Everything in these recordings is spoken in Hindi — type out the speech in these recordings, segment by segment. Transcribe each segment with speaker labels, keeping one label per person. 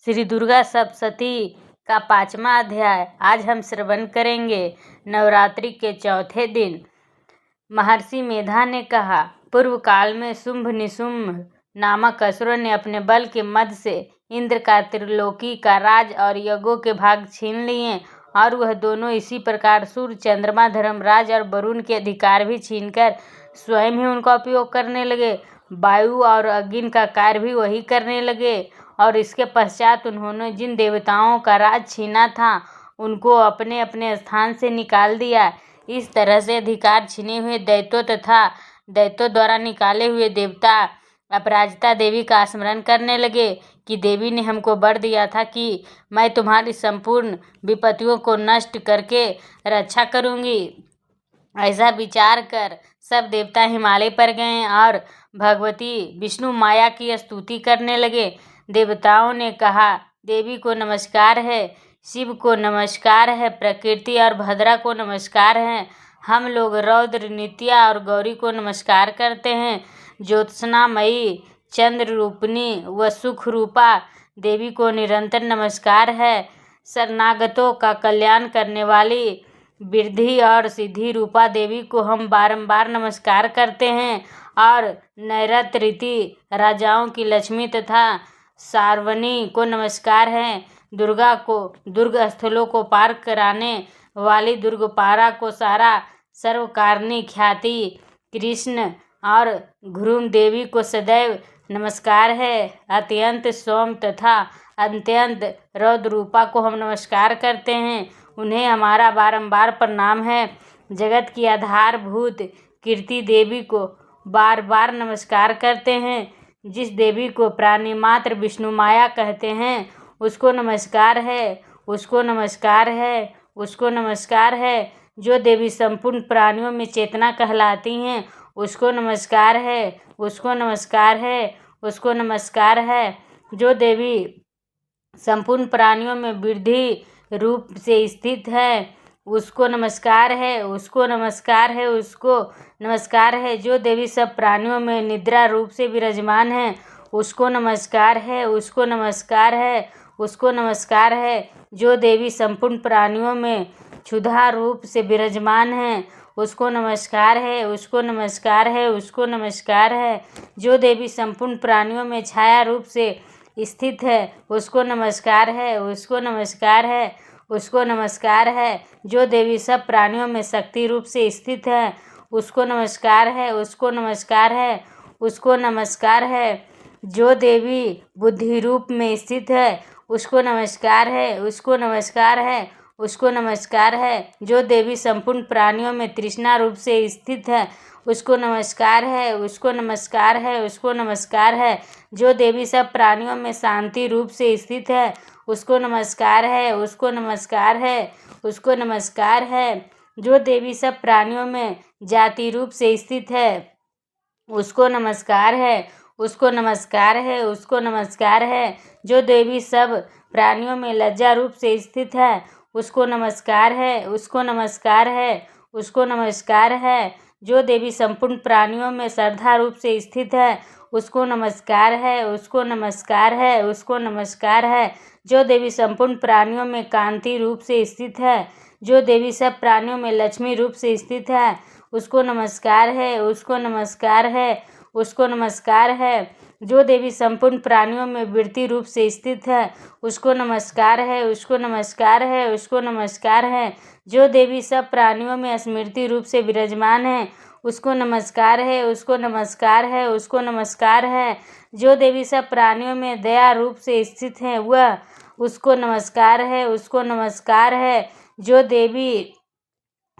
Speaker 1: श्री दुर्गा सप्तशती का 5वां अध्याय आज हम श्रवण करेंगे। नवरात्रि के चौथे दिन महर्षि मेधा ने कहा, पूर्व काल में शुंभ निशुंभ नामक असुरों ने अपने बल के मद से इंद्र का त्रिलोकी का राज और यज्ञों के भाग छीन लिए और वह दोनों इसी प्रकार सूर्य, चंद्रमा, धर्मराज और वरुण के अधिकार भी छीनकर स्वयं ही उनका उपयोग करने लगे। वायु और अग्नि का कार्य भी वही करने लगे और इसके पश्चात उन्होंने जिन देवताओं का राज छीना था उनको अपने अपने स्थान से निकाल दिया। इस तरह से अधिकार छीने हुए दैत्यों तथा दैत्यों द्वारा निकाले हुए देवता अपराजिता देवी का स्मरण करने लगे कि देवी ने हमको वर दिया था कि मैं तुम्हारी संपूर्ण विपत्तियों को नष्ट करके रक्षा करूंगी। ऐसा विचार कर सब देवता हिमालय पर गए और भगवती विष्णु माया की स्तुति करने लगे। देवताओं ने कहा, देवी को नमस्कार है, शिव को नमस्कार है, प्रकृति और भद्रा को नमस्कार है। हम लोग रौद्र, नित्या और गौरी को नमस्कार करते हैं। ज्योत्सना मयी, चंद्र रूपिणी व सुख रूपा देवी को निरंतर नमस्कार है। शरणागतों का कल्याण करने वाली वृद्धि और सिद्धि रूपा देवी को हम बारंबार नमस्कार करते हैं और नैऋत्य रीति राजाओं की लक्ष्मी तथा सार्वणी को नमस्कार है। दुर्गा को दुर्ग स्थलों को पार कराने वाली दुर्गपारा को सारा सर्वकारिणी ख्याति कृष्ण और घुरुम देवी को सदैव नमस्कार है। अत्यंत सौम्य तथा अत्यंत रौद्र रूपा को हम नमस्कार करते हैं, उन्हें हमारा बारंबार प्रणाम है। जगत की आधारभूत कीर्ति देवी को बार बार नमस्कार करते हैं। जिस देवी को प्राणी मात्र विष्णु माया कहते हैं उसको नमस्कार है, उसको नमस्कार है, उसको नमस्कार है। जो देवी संपूर्ण प्राणियों में चेतना कहलाती हैं उसको नमस्कार है, उसको नमस्कार है, उसको नमस्कार है। जो देवी संपूर्ण प्राणियों में वृद्धि रूप से स्थित है उसको नमस्कार है, उसको नमस्कार है, उसको नमस्कार है। जो देवी सब प्राणियों में निद्रा रूप से विराजमान है उसको नमस्कार है, उसको नमस्कार है, उसको नमस्कार है। जो देवी संपूर्ण प्राणियों में क्षुधा रूप से विराजमान है उसको नमस्कार है, उसको नमस्कार है, उसको नमस्कार है। जो देवी संपूर्ण प्राणियों में छाया रूप से स्थित है उसको नमस्कार है, उसको नमस्कार है, उसको नमस्कार है। जो देवी सब प्राणियों में शक्ति रूप से स्थित है उसको नमस्कार है, उसको नमस्कार है, उसको नमस्कार है। जो देवी बुद्धि रूप में स्थित है उसको नमस्कार है, उसको नमस्कार है, उसको नमस्कार है। जो देवी संपूर्ण प्राणियों में तृष्णा रूप से स्थित है उसको नमस्कार है, उसको नमस्कार है, उसको नमस्कार है। जो देवी सब प्राणियों में शांति रूप से स्थित है उसको नमस्कार है, उसको नमस्कार है, उसको नमस्कार है। जो देवी सब प्राणियों में जाति रूप से स्थित है उसको नमस्कार है, उसको नमस्कार है, उसको नमस्कार है। जो देवी सब प्राणियों में लज्जा रूप से स्थित है उसको नमस्कार है, उसको नमस्कार है, उसको नमस्कार है। जो देवी संपूर्ण प्राणियों में श्रद्धा रूप से स्थित है उसको नमस्कार है, उसको नमस्कार है, उसको नमस्कार है। जो देवी संपूर्ण प्राणियों में कांति रूप से स्थित है, जो देवी सब प्राणियों में लक्ष्मी रूप से स्थित है उसको नमस्कार है, उसको नमस्कार है, उसको नमस्कार है। जो देवी संपूर्ण प्राणियों में वृत्ति रूप से स्थित है उसको नमस्कार है, उसको नमस्कार है, उसको नमस्कार है। जो देवी सब प्राणियों में स्मृति रूप से विराजमान है उसको नमस्कार है, उसको नमस्कार है, उसको नमस्कार है। जो देवी सब प्राणियों में दया रूप से स्थित है वह उसको नमस्कार है, उसको नमस्कार है। जो देवी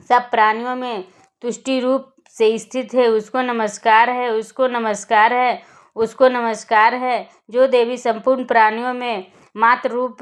Speaker 1: सब प्राणियों में तुष्टि रूप से स्थित है उसको नमस्कार है, उसको नमस्कार है, उसको नमस्कार है। जो देवी संपूर्ण प्राणियों में मात्र रूप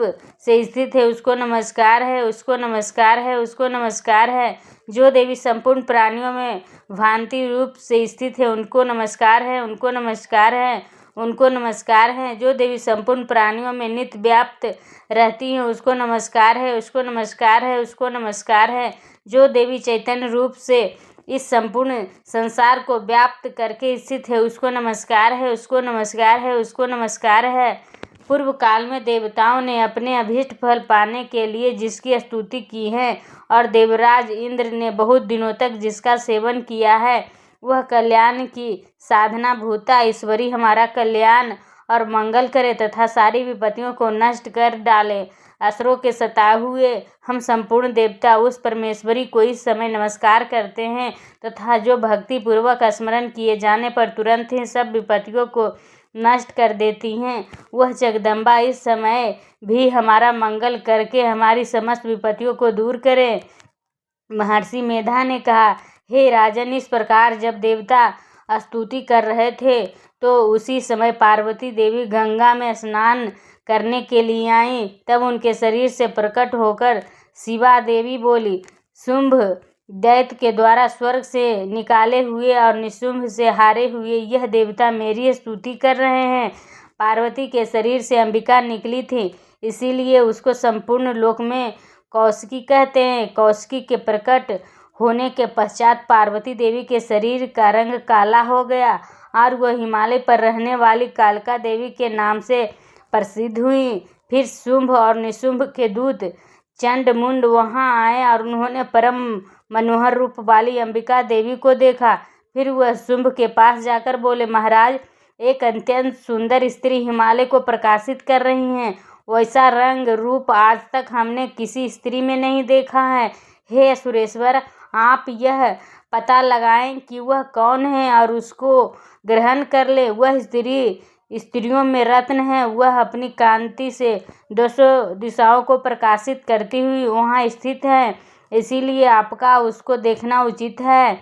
Speaker 1: से स्थित है उसको नमस्कार है, उसको नमस्कार है, उसको नमस्कार है। जो देवी संपूर्ण प्राणियों में भांति रूप से स्थित है उनको नमस्कार है, उनको नमस्कार है, उनको नमस्कार है। जो देवी संपूर्ण प्राणियों में नित्य व्याप्त रहती है उसको नमस्कार है, उसको नमस्कार है, उसको नमस्कार है। जो देवी चैतन्य रूप से इस संपूर्ण संसार को व्याप्त करके स्थित है उसको नमस्कार है, उसको नमस्कार है, उसको नमस्कार है। पूर्व काल में देवताओं ने अपने अभीष्ट फल पाने के लिए जिसकी स्तुति की है और देवराज इंद्र ने बहुत दिनों तक जिसका सेवन किया है, वह कल्याण की साधना भूता ईश्वरी हमारा कल्याण और मंगल करे तथा सारी विपत्तियों को नष्ट कर डाले। असुरों के सताए हुए हम संपूर्ण देवता उस परमेश्वरी को इस समय नमस्कार करते हैं तथा जो भक्ति पूर्वक स्मरण किए जाने पर तुरंत ही सब विपत्तियों को नष्ट कर देती हैं, वह जगदम्बा इस समय भी हमारा मंगल करके हमारी समस्त विपत्तियों को दूर करे। महर्षि मेधा ने कहा, हे राजन, इस प्रकार जब देवता स्तुति कर रहे थे तो उसी समय पार्वती देवी गंगा में स्नान करने के लिए आई। तब उनके शरीर से प्रकट होकर शिवा देवी बोली, शुंभ दैत्य के द्वारा स्वर्ग से निकाले हुए और निशुंभ से हारे हुए यह देवता मेरी स्तुति कर रहे हैं। पार्वती के शरीर से अंबिका निकली थी, इसीलिए उसको संपूर्ण लोक में कौशिकी कहते हैं। कौशिकी के प्रकट होने के पश्चात पार्वती देवी के शरीर का रंग काला हो गया और वह हिमालय पर रहने वाली कालका देवी के नाम से प्रसिद्ध हुई। फिर शुंभ और निशुंभ के दूत चंड मुंड वहां आए और उन्होंने परम मनोहर रूप वाली अंबिका देवी को देखा। फिर वह शुंभ के पास जाकर बोले, महाराज, एक अत्यंत सुंदर स्त्री हिमालय को प्रकाशित कर रही हैं। वैसा रंग रूप आज तक हमने किसी स्त्री में नहीं देखा है। हे सुरेश्वर, आप यह पता लगाएं कि वह कौन है और उसको ग्रहण कर ले। वह स्त्री स्त्रियों में रत्न है, वह अपनी कांति से 200 दिशाओं को प्रकाशित करती हुई वहाँ स्थित है, इसीलिए आपका उसको देखना उचित है।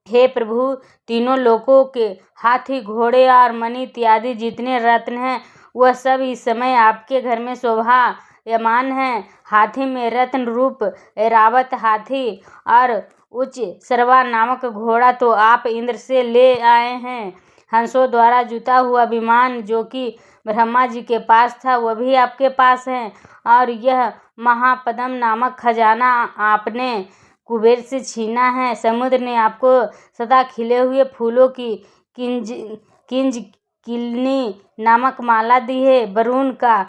Speaker 1: हे प्रभु, तीनों लोकों के हाथी, घोड़े और मणि इत्यादि जितने रत्न हैं वह सब इस समय आपके घर में शोभायमान हैं। हाथी में रत्न रूप ऐरावत हाथी और उच्च सर्वा नामक घोड़ा तो आप इंद्र से ले आए हैं। हंसों द्वारा जुता हुआ विमान जो कि ब्रह्मा जी के पास था वह भी आपके पास है। और यह महापद्म नामक खजाना आपने कुबेर से छीना है। समुद्र ने आपको सदा खिले हुए फूलों की किंज किलनी नामक माला दी है। वरुण का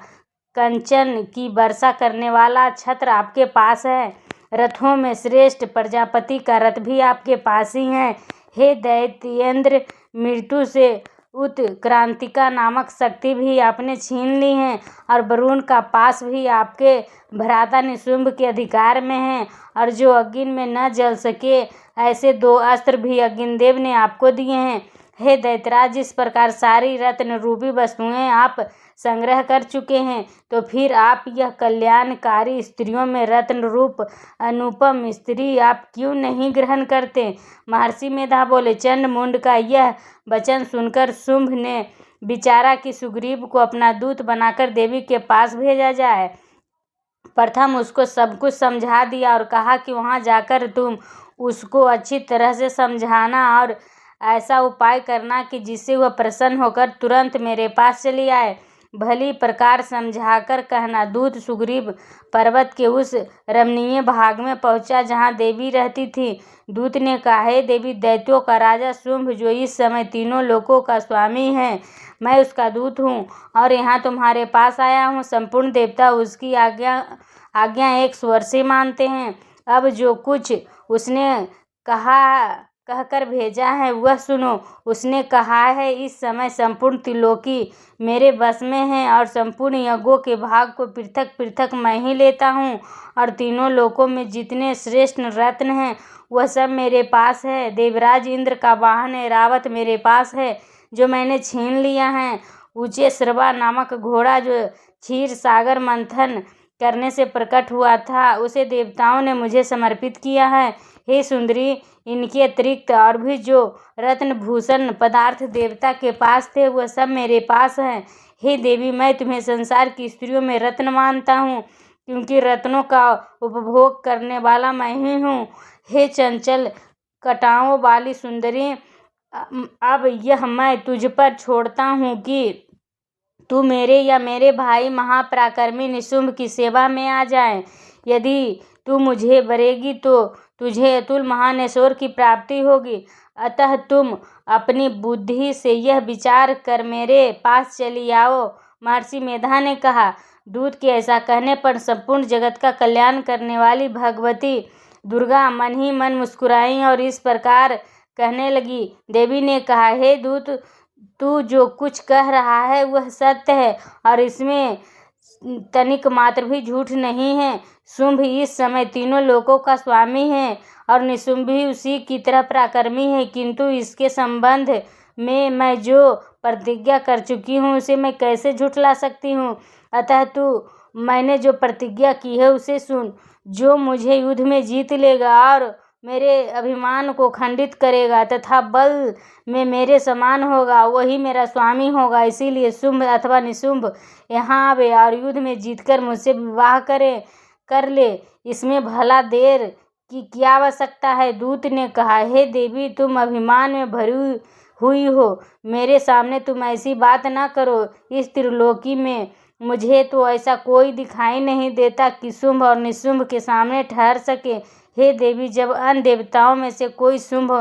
Speaker 1: कंचन की वर्षा करने वाला छत्र आपके पास है। रथों में श्रेष्ठ प्रजापति का रथ भी आपके पास ही है। हे दैत्येंद्र, मृत्यु से उत्क्रांतिका नामक शक्ति भी आपने छीन ली है और वरुण का पास भी आपके भ्राता निशुंभ के अधिकार में है। और जो अग्नि में न जल सके ऐसे 2 अस्त्र भी अग्निदेव ने आपको दिए हैं। हे दैत्यराज, जिस प्रकार सारी रत्न रूपी वस्तुएं आप संग्रह कर चुके हैं, तो फिर आप यह कल्याणकारी स्त्रियों में रत्न रूप अनुपम स्त्री आप क्यों नहीं ग्रहण करते? महर्षि मेधा बोले, चंड मुंड का यह वचन सुनकर शुंभ ने विचारा कि सुग्रीव को अपना दूत बनाकर देवी के पास भेजा जाए। प्रथम उसको सब कुछ समझा दिया और कहा कि वहां जाकर तुम उसको अच्छी तरह से समझाना और ऐसा उपाय करना कि जिससे वह प्रसन्न होकर तुरंत मेरे पास चली आए। भली प्रकार समझाकर कहना। दूत सुग्रीव पर्वत के उस रमणीय भाग में पहुंचा जहां देवी रहती थी। दूत ने कहा, हे देवी, दैत्यों का राजा शुंभ जो इस समय तीनों लोकों का स्वामी है, मैं उसका दूत हूँ और यहाँ तुम्हारे पास आया हूँ। संपूर्ण देवता उसकी आज्ञा एक स्वर से मानते हैं। अब जो कुछ उसने कहकर भेजा है वह सुनो। उसने कहा है, इस समय संपूर्ण त्रिलोकी मेरे बस में है और संपूर्ण यज्ञों के भाग को पृथक पृथक मैं ही लेता हूँ और तीनों लोकों में जितने श्रेष्ठ रत्न हैं वह सब मेरे पास है। देवराज इंद्र का वाहन ऐरावत मेरे पास है जो मैंने छीन लिया है। ऊंचे श्रवा नामक घोड़ा जो क्षीर सागर मंथन करने से प्रकट हुआ था उसे देवताओं ने मुझे समर्पित किया है। हे सुंदरी, इनके अतिरिक्त और भी जो रत्न भूषण पदार्थ देवता के पास थे वह सब मेरे पास हैं। हे देवी, मैं तुम्हें संसार की स्त्रियों में रत्न मानता हूँ क्योंकि रत्नों का उपभोग करने वाला मैं ही हूँ। हे चंचल कटाओं वाली सुंदरी, अब यह मैं तुझ पर छोड़ता हूँ कि तू मेरे या मेरे भाई महापराक्रमी निशुंभ की सेवा में आ जाए। यदि तू मुझे वरेगी तो तुझे अतुल महान ऐश्वर्य की प्राप्ति होगी। अतः तुम अपनी बुद्धि से यह विचार कर मेरे पास चली आओ महर्षि मेधा ने कहा। दूत के ऐसा कहने पर संपूर्ण जगत का कल्याण करने वाली भगवती दुर्गा मन ही मन मुस्कुराई और इस प्रकार कहने लगी। देवी ने कहा, हे दूत, तू जो कुछ कह रहा है वह सत्य है और इसमें तनिक मात्र भी झूठ नहीं है। शुंभ इस समय तीनों लोकों का स्वामी है और निशुंभ भी उसी की तरह पराक्रमी है, किंतु इसके संबंध में मैं जो प्रतिज्ञा कर चुकी हूँ उसे मैं कैसे झुठला सकती हूँ। अतः तू मैंने जो प्रतिज्ञा की है उसे सुन। जो मुझे युद्ध में जीत लेगा और मेरे अभिमान को खंडित करेगा तथा बल में मेरे समान होगा वही मेरा स्वामी होगा। इसीलिए शुंभ अथवा निशुंभ यहाँ आवे और युद्ध में जीतकर मुझसे विवाह कर ले। इसमें भला देर की क्या आवश्यकता है। दूत ने कहा, हे देवी, तुम अभिमान में भरी हुई हो, मेरे सामने तुम ऐसी बात ना करो। इस त्रिलोकी में मुझे तो ऐसा कोई दिखाई नहीं देता कि शुंभ और निशुंभ के सामने ठहर सके। हे देवी, जब अन्य देवताओं में से कोई शुंभ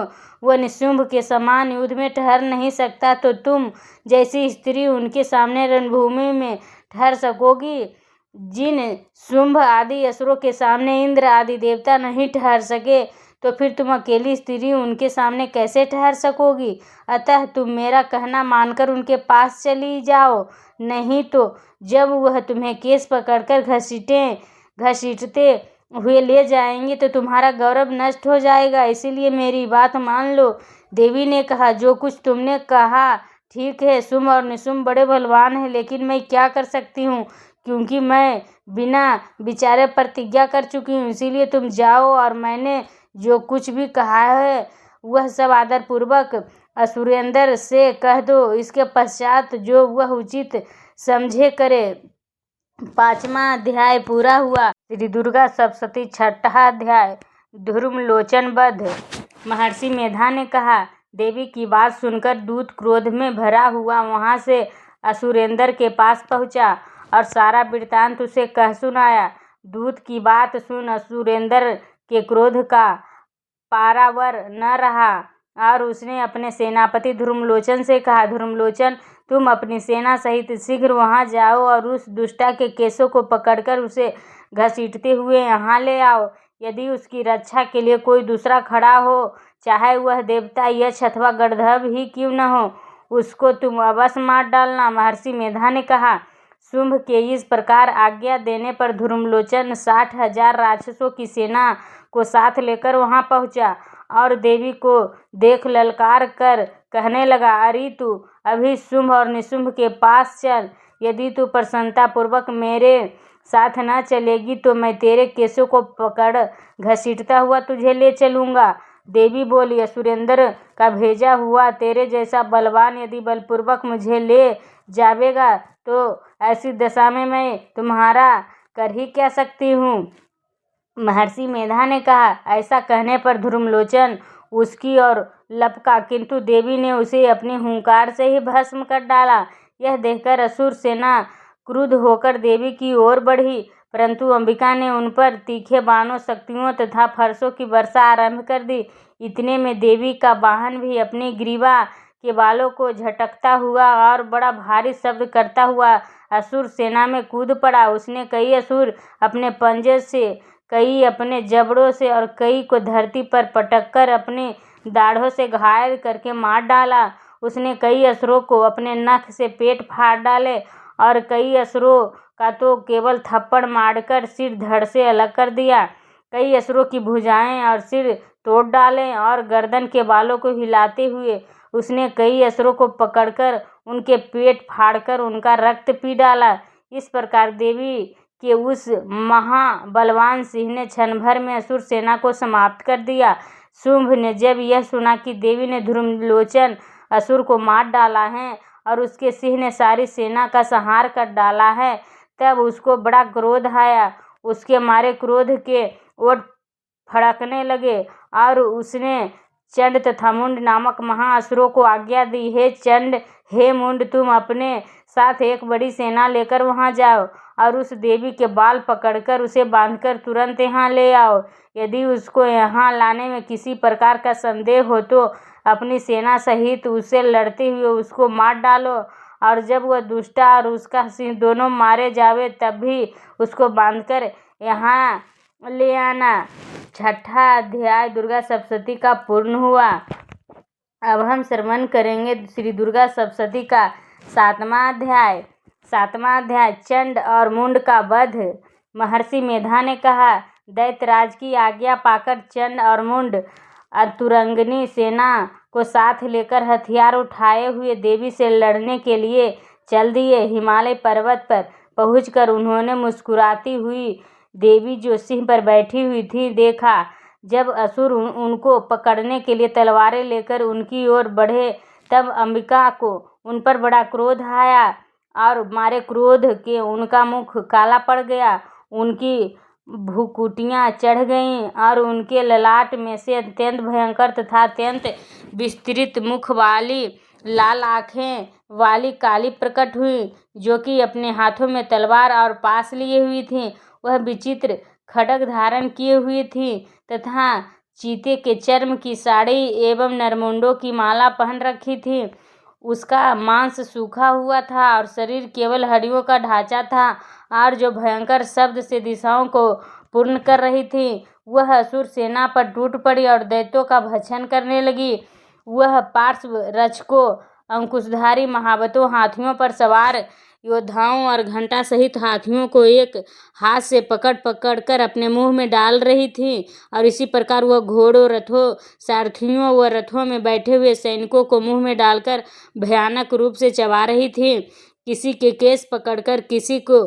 Speaker 1: व निशुंभ के समान युद्ध में ठहर नहीं सकता तो तुम जैसी स्त्री उनके सामने रणभूमि में ठहर सकोगी। जिन शुंभ आदि असुरों के सामने इंद्र आदि देवता नहीं ठहर सके तो फिर तुम अकेली स्त्री उनके सामने कैसे ठहर सकोगी। अतः तुम मेरा कहना मानकर उनके पास चली जाओ, नहीं तो जब वह तुम्हें केस पकड़कर घसीटते हुए ले जाएंगे तो तुम्हारा गौरव नष्ट हो जाएगा। इसीलिए मेरी बात मान लो। देवी ने कहा, जो कुछ तुमने कहा ठीक है। शुंभ और निशुंभ बड़े बलवान हैं, लेकिन मैं क्या कर सकती हूँ, क्योंकि मैं बिना विचारे प्रतिज्ञा कर चुकी हूँ। इसीलिए तुम जाओ और मैंने जो कुछ भी कहा है वह सब आदरपूर्वक असुरेंद्र से कह दो। इसके पश्चात जो वह उचित समझे करे। 5वां अध्याय पूरा हुआ। श्री दुर्गा सप्तशती। 6वां अध्याय धूम्रलोचन वध। महर्षि मेधा ने कहा, देवी की बात सुनकर दूत क्रोध में भरा हुआ वहां से असुरेंद्र के पास पहुंचा और सारा वृत्तांत उसे कह सुनाया। दूत की बात सुन असुरेंद्र के क्रोध का पारावर न रहा और उसने अपने सेनापति धूम्रलोचन से कहा, धूम्रलोचन, तुम अपनी सेना सहित शीघ्र वहां जाओ और उस दुष्टा के केसों को पकड़कर उसे घसीटते हुए यहाँ ले आओ। यदि उसकी रक्षा के लिए कोई दूसरा खड़ा हो, चाहे वह देवता यक्ष अथवा गंधर्व ही क्यों न हो, उसको तुम अवश्य मार डालना। महर्षि मेधा ने कहा। शुंभ के इस प्रकार आज्ञा देने पर धूम्रलोचन 60,000 राक्षसों की सेना को साथ लेकर वहां पहुंचा और देवी को देख ललकार कर कहने लगा, अरे तू अभी शुंभ और निशुंभ के पास चल। यदि तू प्रसन्नता पूर्वक मेरे साथ न चलेगी तो मैं तेरे केसों को पकड़ घसीटता हुआ तुझे ले चलूंगा। देवी बोली, असुरेंद्र का भेजा हुआ तेरे जैसा बलवान यदि बलपूर्वक मुझे ले जावेगा तो ऐसी दशा में मैं तुम्हारा कर ही क्या सकती हूँ। महर्षि मेधा ने कहा। ऐसा कहने पर धूम्रलोचन उसकी ओर लपका, किंतु देवी ने उसे अपनी हुंकार से ही भस्म कर डाला। यह देखकर असुर सेना क्रुद्ध होकर देवी की ओर बढ़ी, परंतु अंबिका ने उन पर तीखे बाणों, शक्तियों तथा फरसों की वर्षा आरंभ कर दी। इतने में देवी का वाहन भी अपनी ग्रीवा के बालों को झटकता हुआ और बड़ा भारी शब्द करता हुआ असुर सेना में कूद पड़ा। उसने कई असुर अपने पंजे से, कई अपने जबड़ों से और कई को धरती पर पटककर अपने दाढ़ों से घायल करके मार डाला। उसने कई असुरों को अपने नख से पेट फाड़ डाले और कई असुरों का तो केवल थप्पड़ मारकर सिर धड़ से अलग कर दिया। कई असुरों की भुजाएं और सिर तोड़ डाले और गर्दन के बालों को हिलाते हुए उसने कई असुरों को पकड़कर उनके पेट फाड़कर उनका रक्त पी डाला। इस प्रकार देवी के उस महाबलवान सिंह ने क्षण भर में असुर सेना को समाप्त कर दिया। शुंभ ने जब यह सुना कि देवी ने धूम्रलोचन असुर को मार डाला है और उसके सिंह ने सारी सेना का संहार कर डाला है, तब उसको बड़ा क्रोध आया। उसके मारे क्रोध के ओठ फड़कने लगे और उसने चंड तथा मुंड नामक महाअसुरों को आज्ञा दी, हे चंड, हे मुंड, तुम अपने साथ एक बड़ी सेना लेकर वहां जाओ और उस देवी के बाल पकड़कर उसे बांधकर तुरंत यहाँ ले आओ। यदि उसको यहाँ लाने में किसी प्रकार का संदेह हो तो अपनी सेना सहित उससे लड़ते हुए उसको मार डालो और जब वह दुष्टा और उसका सिंह दोनों मारे जावे तब भी उसको बांधकर यहाँ ले आना। छठा अध्याय दुर्गा सप्तशती का पूर्ण हुआ। अब हम श्रवण करेंगे श्री दुर्गा सप्तशती का सातवां अध्याय चंड और मुंड का वध। महर्षि मेधा ने कहा, दैत्यराज की आज्ञा पाकर चंड और मुंड तुरंगिनी सेना को साथ लेकर हथियार उठाए हुए देवी से लड़ने के लिए चल दिए। हिमालय पर्वत पर पहुंचकर उन्होंने मुस्कुराती हुई देवी जो सिंह पर बैठी हुई थी देखा। जब असुर उनको पकड़ने के लिए तलवारें लेकर उनकी ओर बढ़े तब अंबिका को उन पर बड़ा क्रोध आया और मारे क्रोध के उनका मुख काला पड़ गया, उनकी भुकुटियाँ चढ़ गईं और उनके ललाट में से अत्यंत भयंकर तथा अत्यंत विस्तृत मुख वाली लाल आँखें वाली काली प्रकट हुई, जो कि अपने हाथों में तलवार और पास लिए हुई थी। वह विचित्र खड्ग धारण किए हुई थी तथा चीते के चर्म की साड़ी एवं नरमुंडों की माला पहन रखी थी। उसका मांस सूखा हुआ था और शरीर केवल हड्डियों का ढांचा था और जो भयंकर शब्द से दिशाओं को पूर्ण कर रही थी। वह असुर सेना पर टूट पड़ी और दैत्यों का भक्षण करने लगी। वह पार्श्व रक्षकों, अंकुशधारी महावतों, हाथियों पर सवार योद्धाओं और घंटा सहित हाथियों को एक हाथ से पकड़ कर अपने मुंह में डाल रही थी और इसी प्रकार वह घोड़ों, रथों, सारथियों व रथों में बैठे हुए सैनिकों को मुंह में डालकर भयानक रूप से चबा रही थी। किसी के केस पकड़कर, किसी को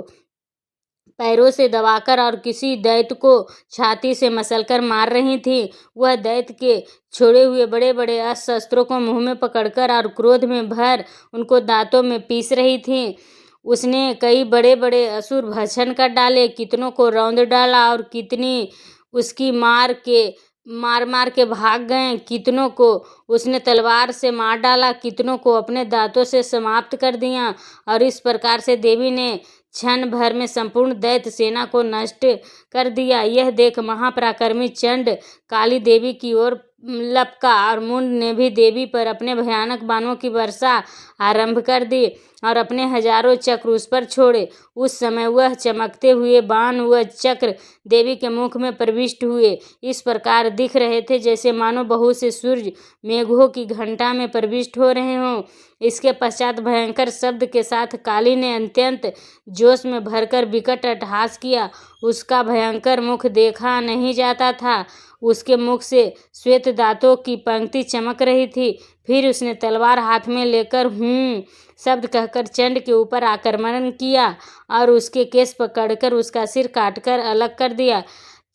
Speaker 1: पैरों से दबाकर और किसी दैत्य को छाती से मसलकर मार रही थी। वह दैत्य के छोड़े हुए बड़े बड़े अस्त्र शस्त्रों को मुंह में पकड़कर और क्रोध में भर उनको दांतों में पीस रही थी। उसने कई बड़े बड़े असुर भक्षण कर डाले, कितनों को रौंद डाला और कितनी उसकी मार के भाग गए। कितनों को उसने तलवार से मार डाला, कितनों को अपने दांतों से समाप्त कर दिया। और इस प्रकार से देवी ने क्षण भर में संपूर्ण दैत्य सेना को नष्ट कर दिया। यह देख महापराक्रमी चंड काली देवी की ओर लपका और मुंड ने भी देवी पर अपने भयानक बाणों की वर्षा आरंभ कर दी और अपने हजारों चक्र उस पर छोड़े। उस समय वह चमकते हुए बाण व चक्र देवी के मुख में प्रविष्ट हुए। इस प्रकार दिख रहे थे जैसे मानो बहुत से सूर्य मेघों की घंटा में प्रविष्ट हो रहे हों। इसके पश्चात भयंकर शब्द के साथ काली ने अत्यंत जोश में भरकर विकट अट्टहास किया। उसका भयंकर मुख देखा नहीं जाता था, उसके मुख से श्वेत दांतों की पंक्ति चमक रही थी। फिर उसने तलवार हाथ में लेकर हूँ शब्द कहकर चंड के ऊपर आक्रमण किया और उसके केस पकड़कर उसका सिर काटकर अलग कर दिया।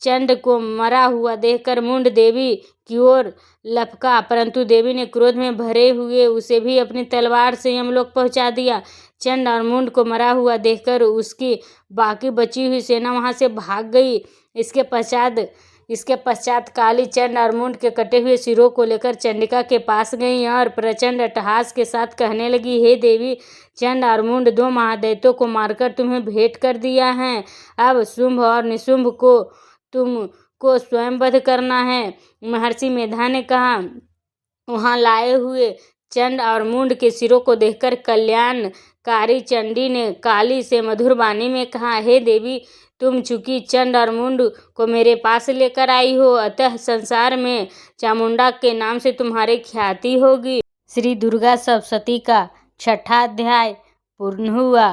Speaker 1: चंड को मरा हुआ देखकर मुंड देवी की ओर लपका, परंतु देवी ने क्रोध में भरे हुए उसे भी अपनी तलवार से यमलोक पहुंचा दिया। चंड और मुंड को मरा हुआ देखकर उसकी बाकी बची हुई सेना वहां से भाग गई। इसके पश्चात काली चंड और मुंड के कटे हुए सिरों को लेकर चंडिका के पास गई और प्रचंड अट्टहास के साथ कहने लगी, हे देवी, चंड और मुंड दो महादैत्यों को मारकर तुम्हें भेंट कर दिया है। अब शुंभ और निशुंभ को तुमको स्वयं वध करना है। महर्षि मेधा ने कहा, वहां लाए हुए चंड और मुंड के सिरों को देखकर कल्याणकारी चंडी ने काली से मधुर वाणी में कहा, हे देवी, तुम चूंकि चंड और मुंड को मेरे पास लेकर आई हो, अतः संसार में चामुंडा के नाम से तुम्हारी ख्याति होगी। श्री दुर्गा सप्तशती का छठा अध्याय पूर्ण हुआ।